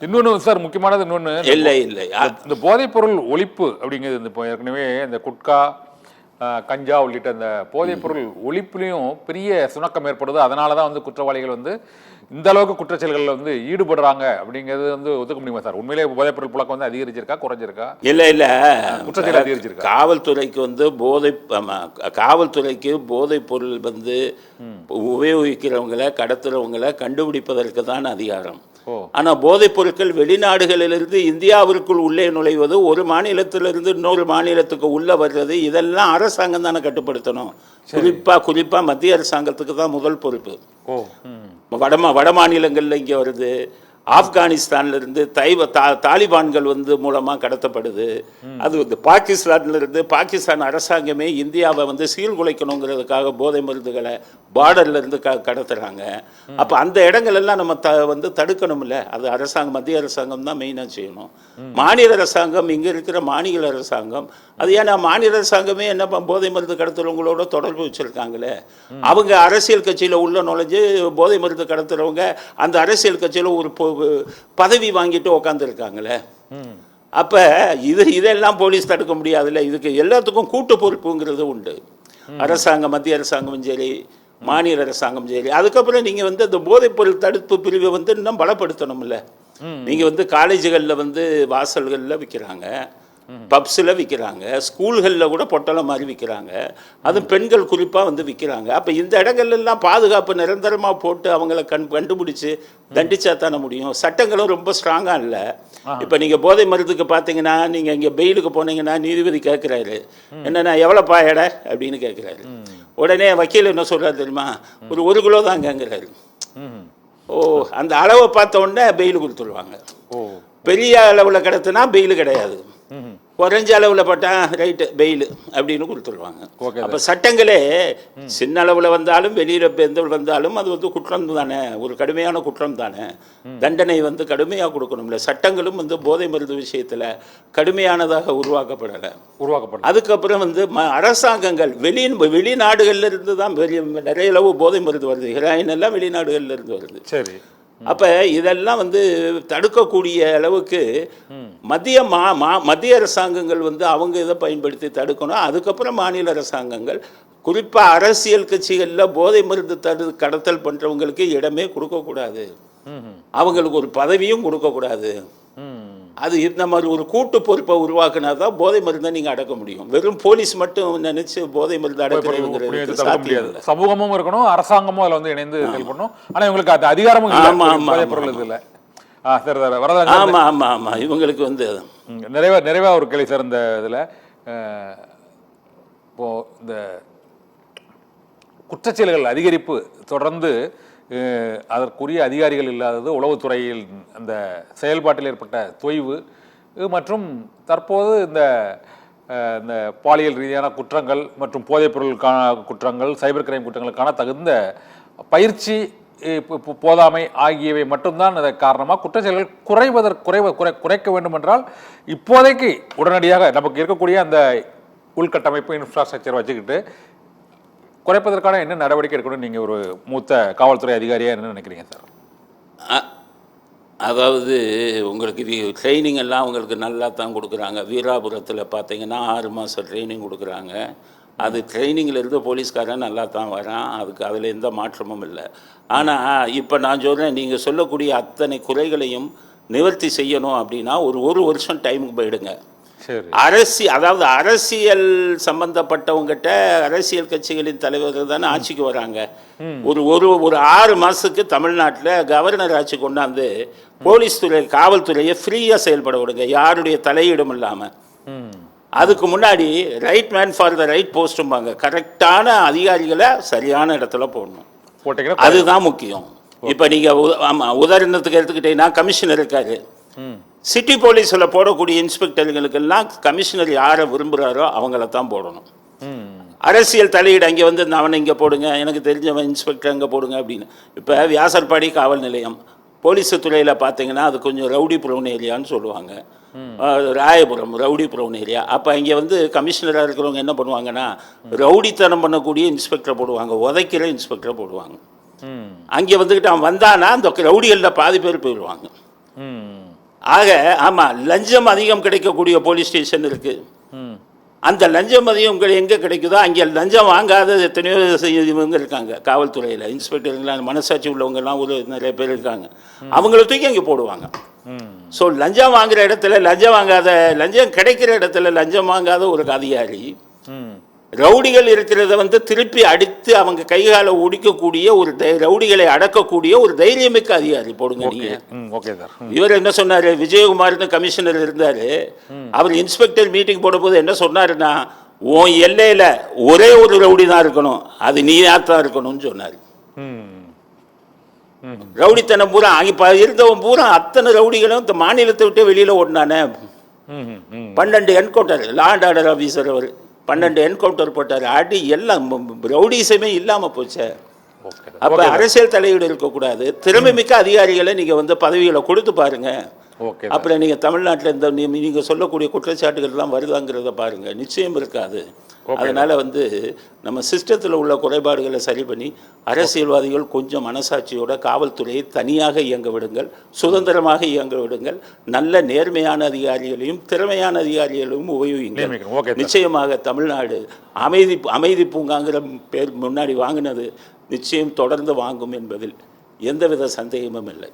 இன்னொன்று சார், முக்கியமானது இன்னொன்று, இல்லை இந்த போதைப் பொருள் ஒழிப்பு அப்படிங்கிறது இப்போ ஏற்கனவே இந்த குட்கா, கஞ்சா உள்ளிட்ட இந்த போதைப் பொருள் ஒழிப்புலையும் பெரிய சுணக்கம் ஏற்படுது. அதனால தான் வந்து குற்றவாளிகள் வந்து இந்த அளவுக்கு குற்றச்செயல்களில் வந்து ஈடுபடுறாங்க அப்படிங்கிறது வந்து ஒத்துக்க முடியுமா சார்? உண்மையிலே போதைப் பொருள் புழக்கம் வந்து அதிகரிச்சிருக்கா, குறைஞ்சிருக்கா? இல்லை குற்றச்செயல் அதிகரிச்சிருக்கா? காவல்துறைக்கு வந்து காவல்துறைக்கு போதைப் பொருள் வந்து உபயோகிக்கிறவங்களை, கடத்துறவங்களை கண்டுபிடிப்பதற்கு தான் அதிகாரம். ஆனால் போதைப் பொருட்கள் வெளிநாடுகளிலிருந்து இந்தியாவிற்குள் உள்ளே நுழைவது, ஒரு மாநிலத்திலிருந்து இன்னொரு மாநிலத்துக்கு உள்ளே வர்றது, இதெல்லாம் அரசாங்கம் தானே கட்டுப்படுத்தணும். குறிப்பாக மத்திய அரசாங்கத்துக்கு தான் முதல் பொறுப்பு. வட மாநிலங்களில் இங்கே வருது, ஆப்கானிஸ்தான்லேருந்து தாலிபான்கள் வந்து மூலமாக கடத்தப்படுது. அது வந்து பாகிஸ்தான்லேருந்து, பாகிஸ்தான் அரசாங்கமே இந்தியாவை வந்து சீர்குலைக்கணுங்கிறதுக்காக போதை மருந்துகளை பார்டர்லேருந்து கடத்துகிறாங்க. அப்போ அந்த இடங்களெல்லாம் நம்ம வந்து தடுக்கணும்ல. அது மத்திய அரசாங்கம் தான் மெயினாக செய்யணும். மாநில அரசாங்கம், இங்கே இருக்கிற மாநில அரசாங்கம், அது ஏன்னா மாநில அரசாங்கமே என்ன போதை மருந்து கடத்துறவங்களோட தொடர்பு வச்சுருக்காங்களே. அவங்க அரசியல் கட்சியில் உள்ள நுழைஞ்சு போதை மருந்து கடத்துறவங்க அந்த அரசியல் கட்சியில் ஒரு பதவி வாங்கிட்டு உக்காந்துருக்காங்களே. அப்போ இதெல்லாம் போலீஸ் தடுக்க முடியாதுல்ல. இதுக்கு எல்லாத்துக்கும் கூட்டு பொறுப்புங்கிறது உண்டு. அரசாங்கம், மத்திய அரசாங்கமும் சரி, மாநில அரசாங்கம் சரி. அதுக்கப்புறம் நீங்கள் வந்து அந்த போதைப் பொருள் தடுப்பு பிரிவை வந்து இன்னும் பலப்படுத்தணும்ல. நீங்கள் வந்து காலேஜுகளில் வந்து வாசல்களில் விற்கிறாங்க, பப்ஸில் விற்கிறாங்க, ஸ்கூல்களில் கூட பொட்டலம் மாதிரி விற்கிறாங்க, அதுவும் பெண்கள் குறிப்பாக வந்து விற்கிறாங்க. அப்போ இந்த இடங்கள்லாம் பாதுகாப்பு நிரந்தரமாக போட்டு அவங்கள கண்டுபிடிச்சி தண்டிச்சா தானே முடியும். சட்டங்களும் ரொம்ப ஸ்ட்ராங்காக இல்லை. இப்போ நீங்கள் போதை மருந்துக்கு பார்த்தீங்கன்னா, நீங்கள் இங்கே பெயிலுக்கு போனீங்கன்னா நீதிபதி கேட்குறாரு, என்னென்னா எவ்வளோப்பா எடை அப்படின்னு கேட்குறாரு. உடனே வக்கீல் என்ன சொல்கிறார் தெரியுமா? ஒரு கிலோ தான் கேட்குறாரு. அந்த அளவை பார்த்த உடனே பெயில் கொடுத்துருவாங்க. பெரிய அளவில் கிடத்துனா பெயில் கிடையாது, குறைஞ்ச அளவில் பட்டா ரைட்டு பெயில் அப்படின்னு கொடுத்துருவாங்க. அப்போ சட்டங்களே சின்ன அளவில் வந்தாலும் வெளியில் எந்த வந்தாலும் அது வந்து குற்றம் தானே, ஒரு கடுமையான குற்றம் தானே. தண்டனை வந்து கடுமையாக கொடுக்கணும்ல. சட்டங்களும் வந்து போதை மருந்து விஷயத்தில் கடுமையானதாக உருவாக்கப்படலை. அதுக்கப்புறம் வந்து அரசாங்கங்கள் வெளிநாடுகளில் இருந்து தான் நிறைய அளவு போதை மருந்து வருது. ஹெராயின் எல்லாம் வெளிநாடுகளில் இருந்து வருது. சரி. அப்போ இதெல்லாம் வந்து தடுக்கக்கூடிய அளவுக்கு மத்திய அரசாங்கங்கள் வந்து அவங்க இதை பயன்படுத்தி தடுக்கணும். அதுக்கப்புறம் மாநில அரசாங்கங்கள், குறிப்பாக அரசியல் கட்சிகளில் போதை மருந்து கடத்தல் பண்ணுறவங்களுக்கு இடமே கொடுக்கக்கூடாது, அவங்களுக்கு ஒரு பதவியும் கொடுக்கக்கூடாது. அது இந்த மாதிரி ஒரு கூட்டு பொறுப்பை உருவாக்குனா தான் போதை மருந்தை நீங்கள் அடக்க முடியும். வெறும் போலீஸ் மட்டும் நினைச்சு போதை மருந்து அடக்கிறது சாத்தியம். சமூகமும் இருக்கணும், அரசாங்கமும் அதில் வந்து இணைந்து செயல்படணும். ஆனால் இவங்களுக்கு அது அதிகாரமும் இல்லை. இவங்களுக்கு வந்து நிறைவா ஒரு கேள்வி சார். இந்த இதில் இப்போ இந்த குற்றச்செயல்கள் அதிகரிப்பு தொடர்ந்து அதற்குரிய அதிகாரிகள் இல்லாதது, உளவுத்துறையில் அந்த செயல்பாட்டில் ஏற்பட்ட தொய்வு மற்றும் தற்போது இந்த பாலியல் ரீதியான குற்றங்கள் மற்றும் போதைப்பொருளுக்கான குற்றங்கள், சைபர் கிரைம் குற்றங்களுக்கான தகுந்த பயிற்சி போதாமை ஆகியவை மட்டும்தான் அதற்கு காரணமாக குற்றச்செயல்கள் குறைக்க வேண்டும் என்றால் இப்போதைக்கு உடனடியாக நமக்கு இருக்கக்கூடிய அந்த உள்கட்டமைப்பு இன்ஃப்ராஸ்ட்ரக்சர் வச்சுக்கிட்டு குறைப்பதற்கான என்ன நடவடிக்கை எடுக்கணும்னு நீங்கள் ஒரு மூத்த காவல்துறை அதிகாரியாக என்ன நினைக்கிறீங்க சார்? அதாவது உங்களுக்கு இது ட்ரைனிங் எல்லாம் உங்களுக்கு நல்லா தான் கொடுக்குறாங்க. வீராபுரத்தில் பார்த்தீங்கன்னா 6 மாதம் ட்ரைனிங் கொடுக்குறாங்க. அது ட்ரைனிங்கில் இருந்து போலீஸ்காரன் நல்லா தான் வரான், அதில் எந்த மாற்றமும் இல்லை. ஆனால் இப்போ நான் சொல்கிறேன், நீங்கள் சொல்லக்கூடிய அத்தனை குறைகளையும் நிவர்த்தி செய்யணும் அப்படின்னா ஒரு வருஷம் டைமுக்கு போயிடுங்க. அதாவது அரசியல் சம்பந்தப்பட்டவங்கிட்ட அரசியல் கட்சிகளின் தலைவர்கள் தானே ஆட்சிக்கு வராங்க. ஒரு 6 மாதத்துக்கு தமிழ்நாட்டில் கவர்னர் ஆட்சி கொண்டாந்து போலீஸ் துறை, காவல்துறையை ஃப்ரீயாக செயல்பட விடுங்க, யாருடைய தலையீடும் இல்லாமல். அதுக்கு முன்னாடி right man for the right போஸ்ட்டும்பாங்க. கரெக்டான அதிகாரிகளை சரியான இடத்துல போடணும், அதுதான் முக்கியம். இப்போ நீங்கள் உதாரணத்துக்கு எடுத்துக்கிட்டீங்கன்னா கமிஷனர் இருக்காரு, சிட்டி போலீஸில் போடக்கூடிய இன்ஸ்பெக்டர்களுக்கெல்லாம் கமிஷனர் யாரை விரும்புகிறாரோ அவங்கள தான் போடணும். அரசியல் தலையீடு அங்கே வந்து அவனை இங்கே போடுங்க, எனக்கு தெரிஞ்சவன் இன்ஸ்பெக்டர் அங்கே போடுங்க அப்படின்னு. இப்போ வியாசர்பாடி காவல் நிலையம் போலீஸ் துறையில் பார்த்தீங்கன்னா அது கொஞ்சம் ரவுடி ப்ரௌன் ஏரியான்னு சொல்லுவாங்க. Royapuram rowdy brown area. அப்போ இங்கே வந்து கமிஷனராக இருக்கிறவங்க என்ன பண்ணுவாங்கன்னா, ரவுடித்தனம் பண்ணக்கூடிய இன்ஸ்பெக்டரை போடுவாங்க, உதைக்கிற இன்ஸ்பெக்டரை போடுவாங்க. அங்கே வந்துக்கிட்டு அவன் வந்தானா அந்த ரவுடிகளில் பாதி பேர் போயிடுவாங்க. ஆக ஆமா, லஞ்சம் அதிகம் கிடைக்கக்கூடிய போலீஸ் ஸ்டேஷன் இருக்கு. அந்த லஞ்சம் அதிகம் எங்கே கிடைக்குதோ அங்கே லஞ்சம் வாங்காத எத்தனையோ இவங்க இருக்காங்க காவல்துறையில். இன்ஸ்பெக்டருங்களாம் மனசாட்சி உள்ளவங்கெல்லாம் ஒரு நிறைய பேர் இருக்காங்க. அவங்கள தூக்கி அங்கே போடுவாங்க. ஸோ லஞ்சம் வாங்குற இடத்துல லஞ்சம் கிடைக்கிற இடத்துல லஞ்சம் வாங்காத ஒரு அதிகாரி, ரவுடிகள் இருக்கிறத திருப்பி அடித்து அவங்க கைகால ஒடிக்கக்கூடிய ஒரு ரவுடிகளை அடக்கக்கூடிய ஒரு தைரியமிக்க அதிகாரி போடுங்க நீங்க. இவர் என்ன சொன்னாரு, விஜயகுமார்னு கமிஷனர் இருந்தாரு, அவர் இன்ஸ்பெக்டர் மீட்டிங் போடும்போது என்ன சொன்னாருன்னா, உன் எல்லையில ஒரே ஒரு ரவுடி தான் இருக்கணும், அது நீயாத்தான் இருக்கணும்னு சொன்னாரு. ரவுடித்தனம் பூரா இருந்தவன் பூரா அத்தனை ரவுடிகளும் இந்த மாநிலத்தை விட்டு வெளியில ஓடினானே. 12 encounter, law and order officer அவர் 12 என்கவுண்டர் போட்டார். அடி எல்லாம் ரவுடிசமே இல்லாம போச்சு. அப்ப அரசியல் தலையீடு இருக்கக்கூடாது. திறமை மிக்க அதிகாரிகளை நீங்க பதவிகளை கொடுத்து பாருங்க. அப்புறம் நீங்க தமிழ்நாட்டில் இந்த நீங்க சொல்லக்கூடிய குற்றச்சாட்டுகள்லாம் வருதாங்கிறத பாருங்க, நிச்சயம் இருக்காது. அதனால நம்ம சிஸ்டத்தில் உள்ள குறைபாடுகளை சரி பண்ணி அரசியல்வாதிகள் கொஞ்சம் மனசாட்சியோட காவல்துறையை தனியாக இயங்க விடுங்கள், சுதந்திரமாக இயங்க விடுங்கள். நல்ல நேர்மையான அதிகாரிகளையும் திறமையான அதிகாரிகளையும் உபயோகிங்கள். நிச்சயமாக தமிழ்நாடு அமைதி பூங்காங்கிற பேர் முன்னாடி வாங்கினது நிச்சயம் தொடர்ந்து வாங்கும் என்பதில் எந்தவித சந்தேகமும் இல்லை.